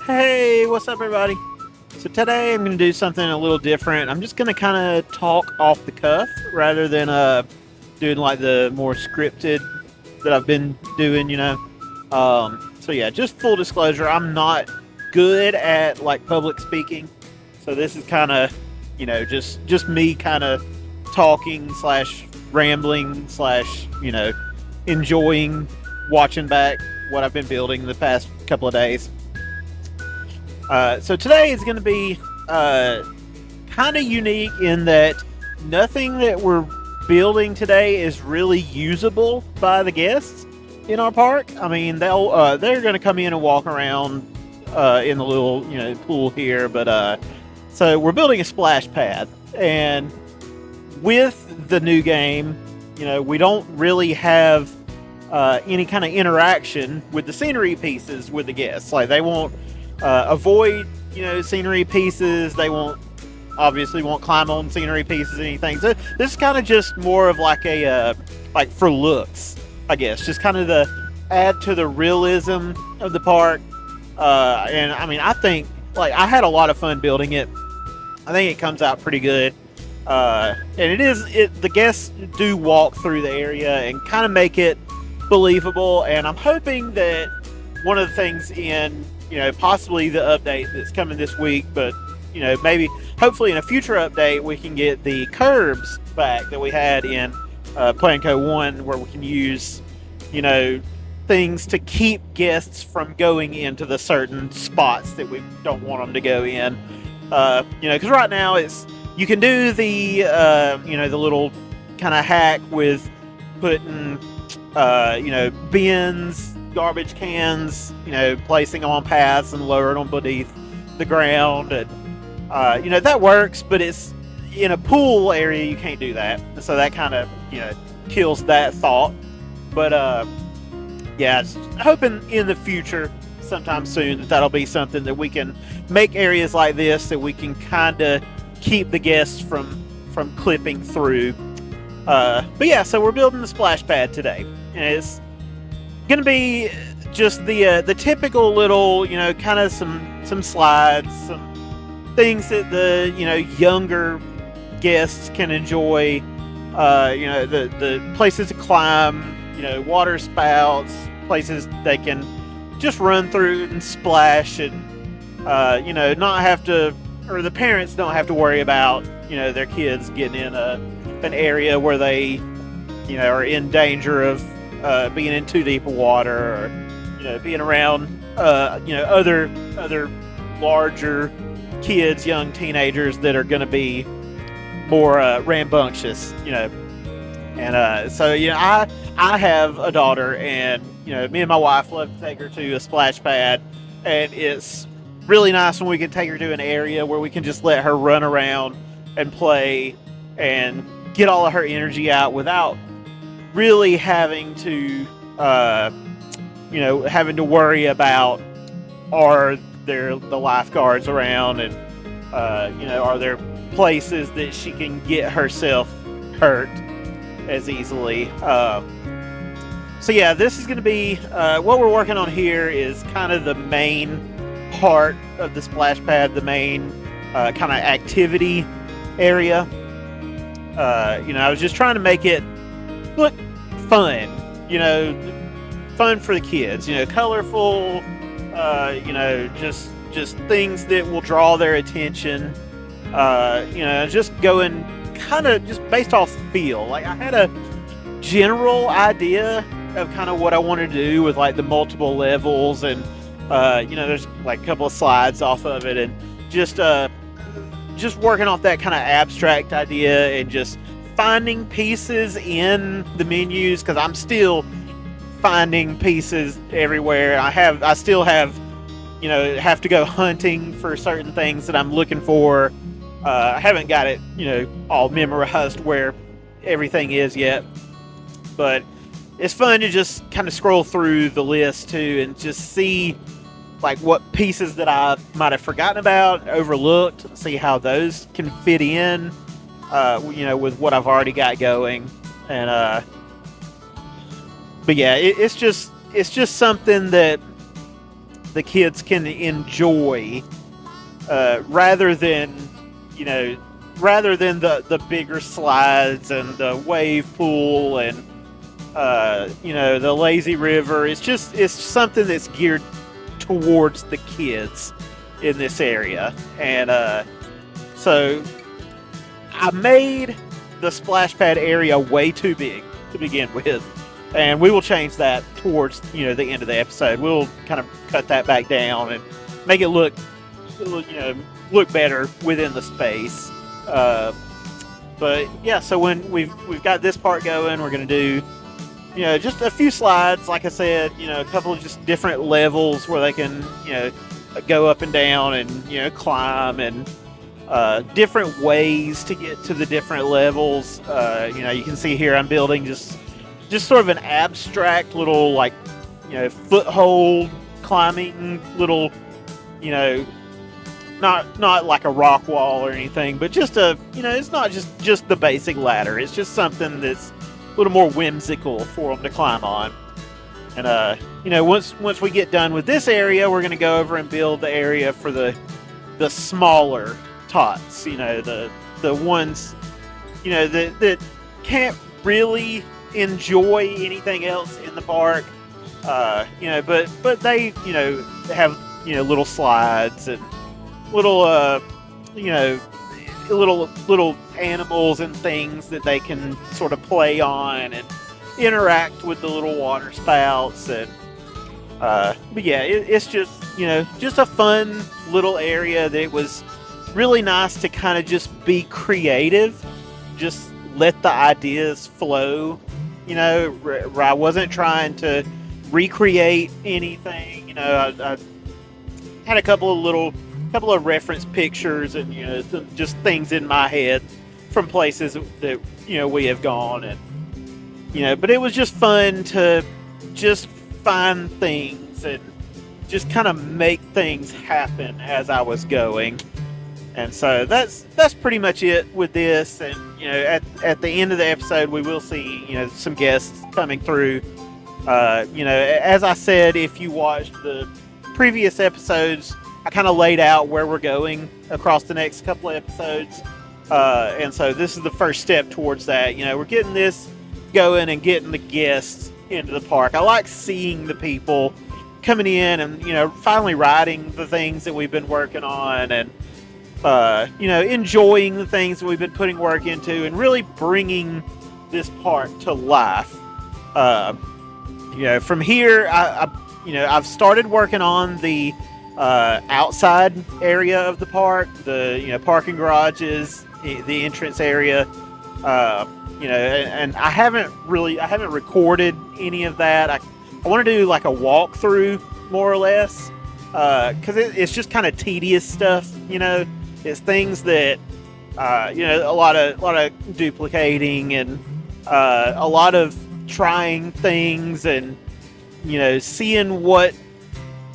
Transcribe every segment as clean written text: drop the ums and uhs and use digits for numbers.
Hey, what's up, everybody? So today I'm going to do something a little different. I'm just going to kind of talk off the cuff rather than doing like the more scripted that I've been doing. So yeah, just full disclosure, I'm not good at like public speaking. So this is kind of, just me kind of talking slash rambling slash, enjoying watching back what I've been building the past couple of days. So today is going to be kind of unique in that nothing that we're building today is really usable by the guests in our park. I mean, they're going to come in and walk around in the little pool here, but so we're building a splash pad, and with the new game, we don't really have any kind of interaction with the scenery pieces with the guests. Like they won't avoid scenery pieces. They won't climb on scenery pieces, anything. So this is kind of just more of like a like for looks, I guess, just kind of the add to the realism of the park. And I mean, I think like I had a lot of fun building it. I think it comes out pretty good. And the guests do walk through the area and kind of make it believable. And I'm hoping that one of the things in possibly the update that's coming this week, but maybe hopefully in a future update we can get the curbs back that we had in Plan Co 1, where we can use things to keep guests from going into the certain spots that we don't want them to go in. Because right now you can do the the little kind of hack with putting bins, garbage cans, placing them on paths and lowering them beneath the ground, and that works. But it's in a pool area, you can't do that, so that kind of kills that thought. But yeah, hoping in the future, sometime soon, that'll be something that we can make areas like this that we can kind of keep the guests from clipping through. But yeah, so we're building the splash pad today, and it's gonna be just the typical little kind of some slides, some things that the younger guests can enjoy. The places to climb, water spouts, places they can just run through and splash, and not have to, or the parents don't have to worry about their kids getting in an area where they are in danger of being in too deep of water, or being around other larger kids, young teenagers that are going to be more rambunctious. So I have a daughter, and me and my wife love to take her to a splash pad, and it's really nice when we can take her to an area where we can just let her run around and play and get all of her energy out without really having to worry about, are there the lifeguards around, and are there places that she can get herself hurt as easily. So yeah, this is going to be what we're working on here is kind of the main part of the splash pad, the main kind of activity area. I was just trying to make it look fun, fun for the kids, colorful, just things that will draw their attention, just going kind of just based off feel. Like I had a general idea of kind of what I wanted to do with like the multiple levels, and there's like a couple of slides off of it, and just working off that kind of abstract idea and just finding pieces in the menus, because I'm still finding pieces everywhere. I still have have to go hunting for certain things that I'm looking for. I haven't got it all memorized where everything is yet, but it's fun to just kind of scroll through the list too and just see like what pieces that I might have forgotten about, overlooked, see how those can fit in with what I've already got going. And but yeah, it's just something that the kids can enjoy, rather than, the bigger slides and the wave pool and, the lazy river. It's something that's geared towards the kids in this area. And so I made the splash pad area way too big to begin with, and we will change that towards the end of the episode. We'll kind of cut that back down and make it look better within the space. But yeah, so when we've got this part going, we're going to do just a few slides, like I said, a couple of just different levels where they can go up and down and climb, and different ways to get to the different levels. You can see here I'm building just sort of an abstract little, like, foothold climbing little, not like a rock wall or anything, but just it's not just the basic ladder. It's just something that's a little more whimsical for them to climb on. And once we get done with this area, we're going to go over and build the area for the smaller tots. The ones that can't really enjoy anything else in the park. But they have little slides and little little animals and things that they can sort of play on and interact with the little water spouts. And but yeah, it's just a fun little area that was really nice to kind of just be creative, just let the ideas flow, where I wasn't trying to recreate anything. I had a couple of reference pictures and some just things in my head from places that we have gone, and but it was just fun to just find things and just kind of make things happen as I was going. And so that's pretty much it with this. And at the end of the episode, we will see some guests coming through. As I said, if you watched the previous episodes, I kind of laid out where we're going across the next couple of episodes. And so this is the first step towards that. We're getting this going and getting the guests into the park. I like seeing the people coming in and, finally riding the things that we've been working on, and, enjoying the things that we've been putting work into, and really bringing this park to life. From here, I've started working on the outside area of the park, the parking garages, the entrance area, and I haven't recorded any of that. I want to do like a walkthrough, more or less, because it's just kind of tedious stuff. It's things that a lot of duplicating, and a lot of trying things, and seeing what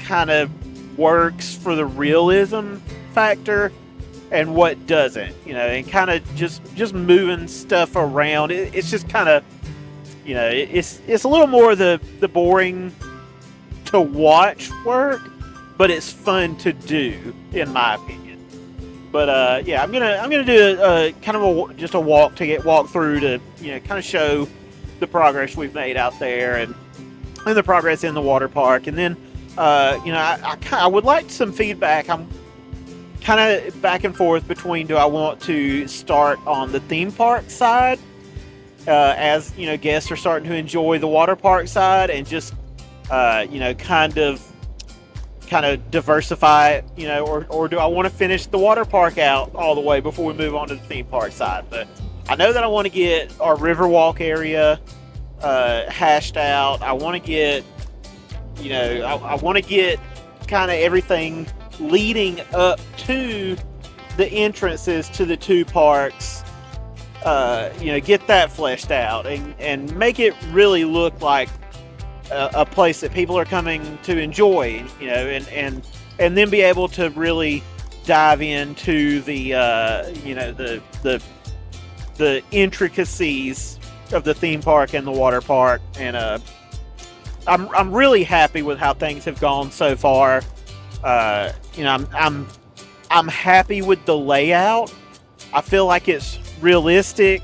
kind of works for the realism factor and what doesn't, and kind of just moving stuff around. It's just kind of, it's a little more the boring to watch work, but it's fun to do, in my opinion. But yeah, I'm gonna do a kind of just a walk through to kind of show the progress we've made out there, and the progress in the water park. And then I would like some feedback. I'm kind of back and forth between, do I want to start on the theme park side, as guests are starting to enjoy the water park side, and just kind of diversify it, or do I want to finish the water park out all the way before we move on to the theme park side? But I know that I want to get our Riverwalk area hashed out. I want to get, I want to get kind of everything leading up to the entrances to the two parks, get that fleshed out, and make it really look like a place that people are coming to enjoy, and then be able to really dive into the the intricacies of the theme park and the water park, and I'm really happy with how things have gone so far. You know, I'm happy with the layout. I feel like it's realistic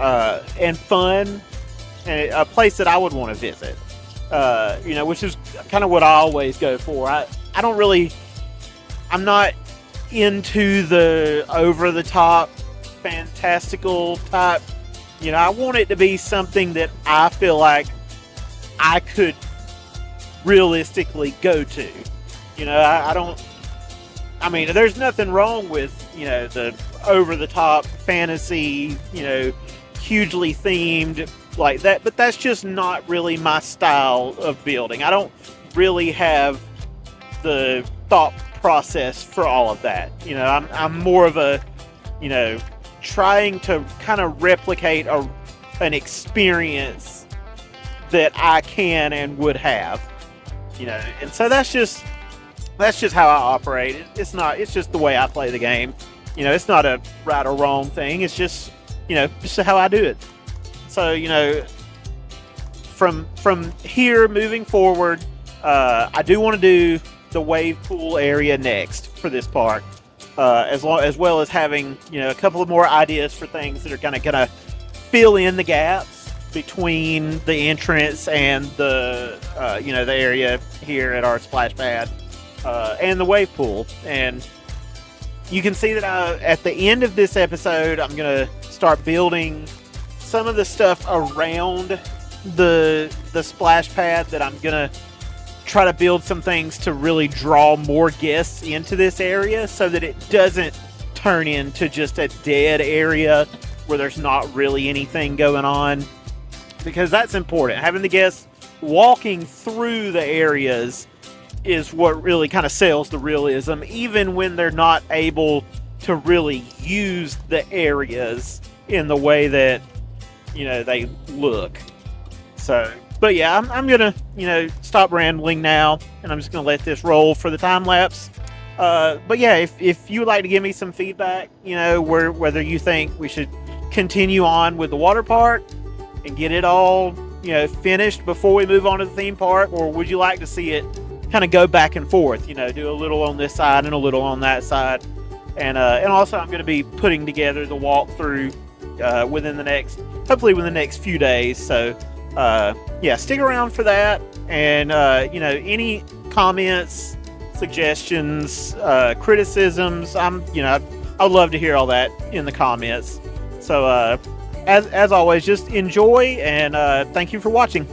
and fun, and a place that I would want to visit. You know, which is kind of what I always go for. I'm not into the over the top, fantastical type. You know, I want it to be something that I feel like I could realistically go to. You know, I don't. I mean, there's nothing wrong with, you know, the over the top fantasy, you know, hugely themed like that, but that's just not really my style of building. I don't really have the thought process for all of that. You know, I'm more of a, you know, trying to kind of replicate an experience that I can and would have, you know, and so that's just how I operate. It's just the way I play the game. You know, it's not a right or wrong thing. It's just, you know, just how I do it. So, you know, from here moving forward, I do want to do the wave pool area next for this park, as well as having, you know, a couple of more ideas for things that are kind of gonna fill in the gaps between the entrance and the you know, the area here at our splash pad and the wave pool. And you can see that at the end of this episode, I'm gonna start building some of the stuff around the splash pad, that I'm gonna try to build some things to really draw more guests into this area, so that it doesn't turn into just a dead area where there's not really anything going on, because that's important. Having the guests walking through the areas is what really kind of sells the realism, even when they're not able to really use the areas in the way that, you know, they look. So, but yeah, I'm gonna, you know, stop rambling now, and I'm just gonna let this roll for the time lapse. But yeah, if you would like to give me some feedback, you know, whether you think we should continue on with the water park and get it all, you know, finished before we move on to the theme park, or would you like to see it kind of go back and forth, you know, do a little on this side and a little on that side. And also I'm going to be putting together the walkthrough hopefully within the next few days. So yeah, stick around for that. And you know, any comments, suggestions, criticisms, I'd love to hear all that in the comments. So as always, just enjoy, and thank you for watching.